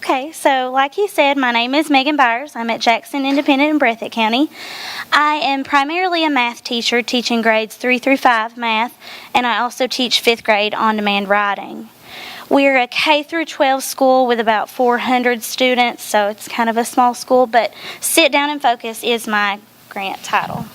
Okay, so like you said, my name is MeganByers. I'm at Jackson Independent in Breathitt County. I am primarily a math teacher teaching grades 3 through 5 math, and I also teach 5th grade on-demand writing. We're a K through 12 school with about 400 students, so it's kind of a small school, but Sit Down and Focus is my grant title.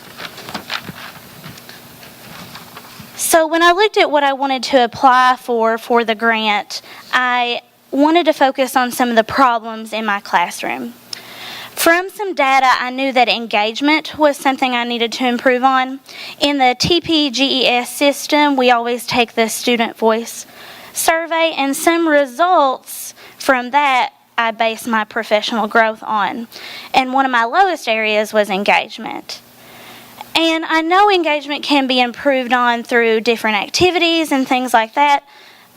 So when I looked at what I wanted to apply for the grant, I wanted to focus on some of the problems in my classroom. From some data, I knew that engagement was something I needed to improve on. In the TPGES system, we always take the student voice survey, and some results from that I base my professional growth on. And one of my lowest areas was engagement. And I know engagement can be improved on through different activities and things like that,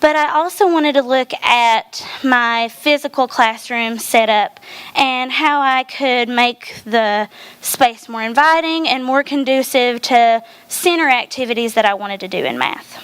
but I also wanted to look at my physical classroom setup and how I could make the space more inviting and more conducive to center activities that I wanted to do in math.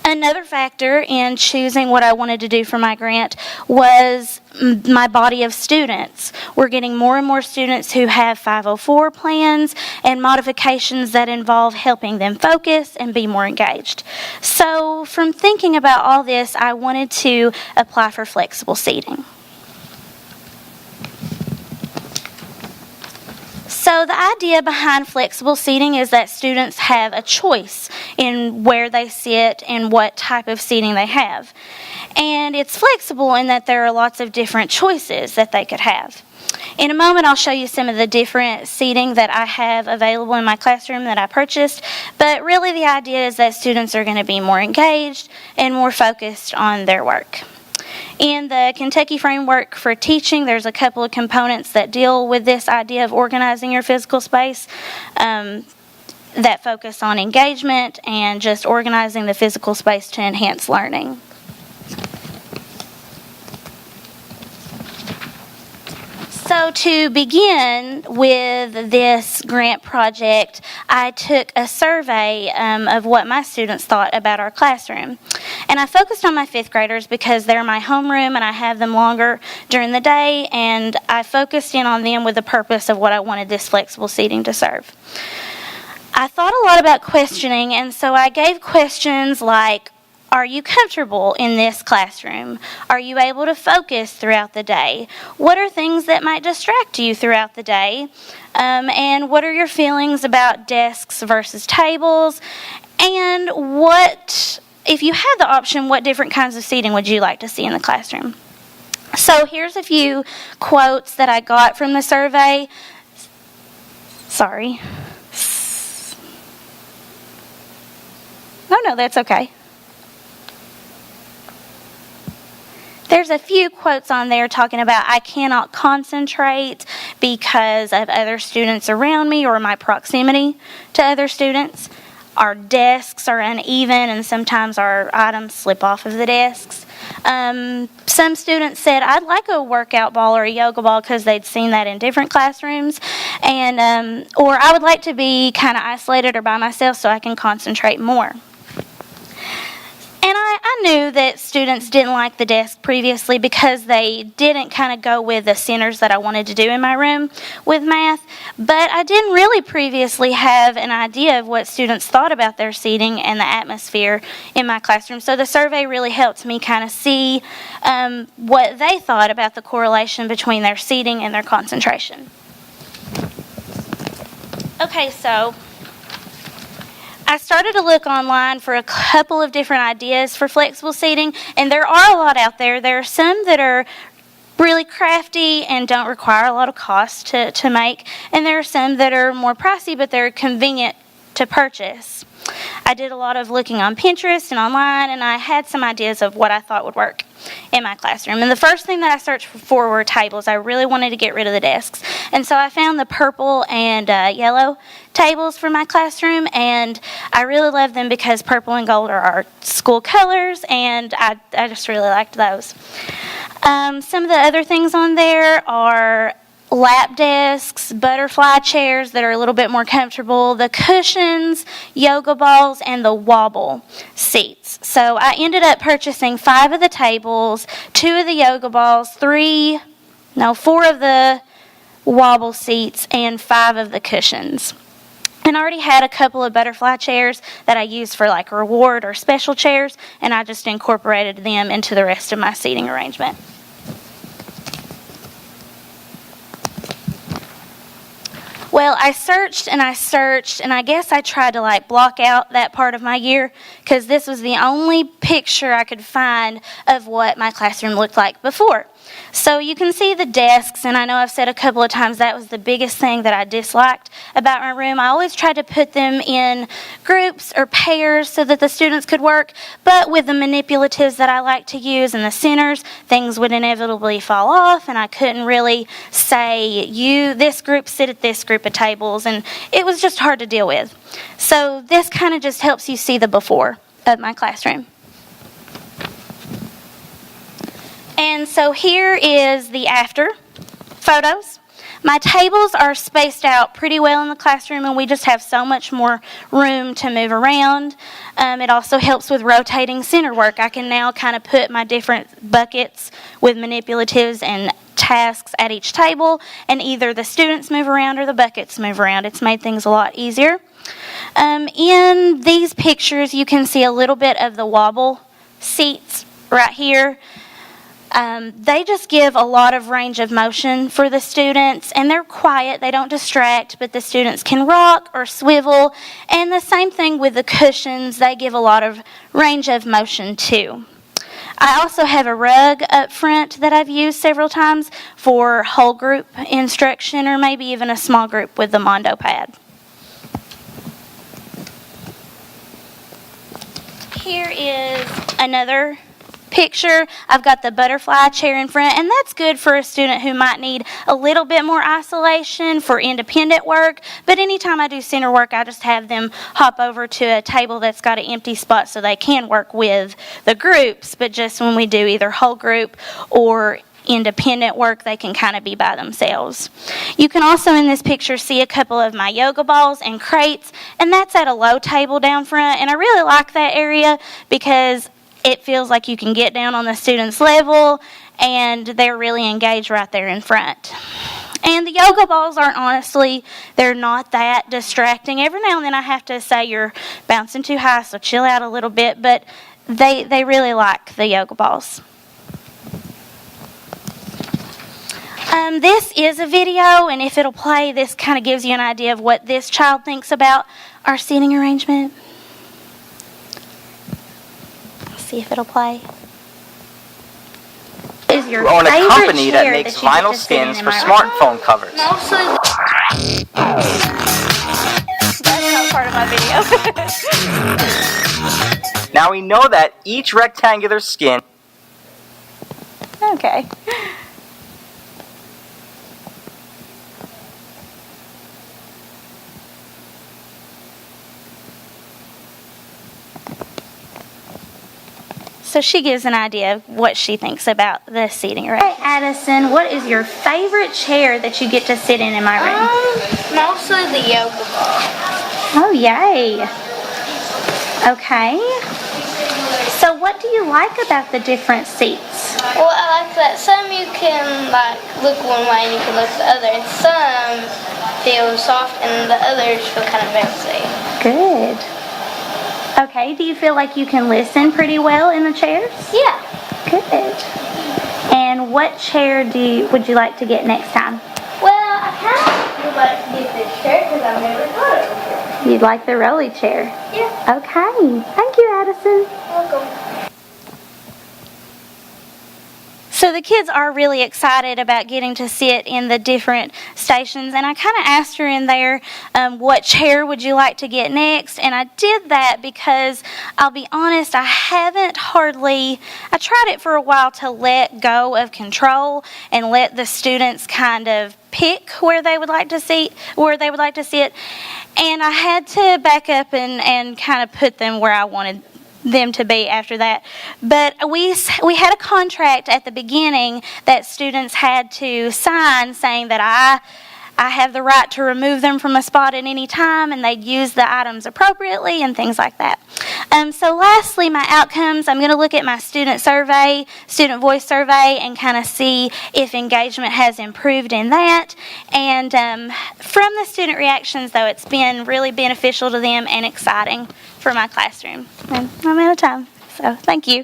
Another factor in choosing what I wanted to do for my grant was my body of students. We're getting more and more students who have 504 plans and modifications that involve helping them focus and be more engaged. So from thinking about all this, I wanted to apply for flexible seating. So the idea behind flexible seating is that students have a choice in where they sit and what type of seating they have. And it's flexible in that there are lots of different choices that they could have. In a moment, I'll show you some of the different seating that I have available in my classroom that I purchased, but really the idea is that students are going to be more engaged and more focused on their work. In the Kentucky Framework for Teaching, there's a couple of components that deal with this idea of organizing your physical space that focus on engagement and just organizing the physical space to enhance learning. So to begin with this grant project, I took a survey of what my students thought about our classroom. And I focused on my 5th graders because they're my homeroom and I have them longer during the day, and I focused in on them with the purpose of what I wanted this flexible seating to serve. I thought a lot about questioning, and so I gave questions like, are you comfortable in this classroom? Are you able to focus throughout the day? What are things that might distract you throughout the day? And what are your feelings about desks versus tables? And if you had the option, what different kinds of seating would you like to see in the classroom? So here's a few quotes that I got from the survey. Sorry. No, that's okay. There's a few quotes on there talking about I cannot concentrate because of other students around me or my proximity to other students. Our desks are uneven and sometimes our items slip off of the desks. Some students said I'd like a workout ball or a yoga ball because they'd seen that in different classrooms, and or I would like to be kind of isolated or by myself so I can concentrate more. And I knew that students didn't like the desk previously because they didn't kind of go with the centers that I wanted to do in my room with math. But I didn't really previously have an idea of what students thought about their seating and the atmosphere in my classroom. So the survey really helped me kind of see what they thought about the correlation between their seating and their concentration. Okay, so I started to look online for a couple of different ideas for flexible seating, and there are a lot out there. There are some that are really crafty and don't require a lot of cost to make, and there are some that are more pricey, but they're convenient to purchase. I did a lot of looking on Pinterest and online, and I had some ideas of what I thought would work in my classroom. And the first thing that I searched for were tables. I really wanted to get rid of the desks. And so I found the purple and yellow tables for my classroom, and I really love them because purple and gold are our school colors, and I just really liked those. Some of the other things on there are lap desks, butterfly chairs that are a little bit more comfortable, the cushions, yoga balls, and the wobble seats. So I ended up purchasing 5 of the tables, 2 of the yoga balls, 4 of the wobble seats, and 5 of the cushions. And I already had a couple of butterfly chairs that I used for like reward or special chairs, and I just incorporated them into the rest of my seating arrangement. Well, I searched, and I guess I tried to like block out that part of my year because this was the only picture I could find of what my classroom looked like before. So you can see the desks, and I know I've said a couple of times that was the biggest thing that I disliked about my room. I always tried to put them in groups or pairs so that the students could work, but with the manipulatives that I like to use in the centers, things would inevitably fall off, and I couldn't really say, this group sit at this group of tables, and it was just hard to deal with. So this kind of just helps you see the before of my classroom. And so here is the after photos. My tables are spaced out pretty well in the classroom, and we just have so much more room to move around. It also helps with rotating center work. I can now kind of put my different buckets with manipulatives and tasks at each table, and either the students move around or the buckets move around. It's made things a lot easier. In these pictures, you can see a little bit of the wobble seats right here. They just give a lot of range of motion for the students, and they're quiet. They don't distract, but the students can rock or swivel. And the same thing with the cushions. They give a lot of range of motion too. I also have a rug up front that I've used several times for whole group instruction, or maybe even a small group with the Mondo pad. Here is another picture. I've got the butterfly chair in front, and that's good for a student who might need a little bit more isolation for independent work. But anytime I do center work, I just have them hop over to a table that's got an empty spot so they can work with the groups. But just when we do either whole group or independent work, they can kind of be by themselves. You can also in this picture see a couple of my yoga balls and crates, and that's at a low table down front. And I really like that area because it feels like you can get down on the student's level, and they're really engaged right there in front. And the yoga balls they're not that distracting. Every now and then I have to say you're bouncing too high, so chill out a little bit, but they really like the yoga balls. This is a video, and if it'll play, this kind of gives you an idea of what this child thinks about our seating arrangement. See if it'll play. Is your own a favorite company that chair makes that you vinyl get to sit in skins in for my room? smartphone covers. That's not part of my video. Now we know that each rectangular skin. Okay. So she gives an idea of what she thinks about the seating arrangement. Hey, Addison, what is your favorite chair that you get to sit in my room? Mostly the yoga ball. Oh, yay. Okay. So what do you like about the different seats? Well, I like that some you can look one way and you can look the other. And some feel soft and the others feel kind of bouncy. Good. Okay, do you feel like you can listen pretty well in the chairs? Yeah. Good. And what chair would you like to get next time? Well, I kind of would like to get this chair because I've never thought of it before. You'd like the rolly chair? Yeah. Okay. Thank you, Addison. Welcome. So the kids are really excited about getting to sit in the different stations, and I kind of asked her in there, what chair would you like to get next? And I did that because, I'll be honest, I tried it for a while to let go of control and let the students kind of pick where they would like to sit, and I had to back up and kind of put them where I wanted them to be after that. But we had a contract at the beginning that students had to sign saying that I have the right to remove them from a spot at any time, and they'd use the items appropriately and things like that. So lastly, my outcomes, I'm going to look at my student survey, student voice survey, and kind of see if engagement has improved in that. And from the student reactions, though, it's been really beneficial to them and exciting for my classroom. And I'm out of time, so thank you.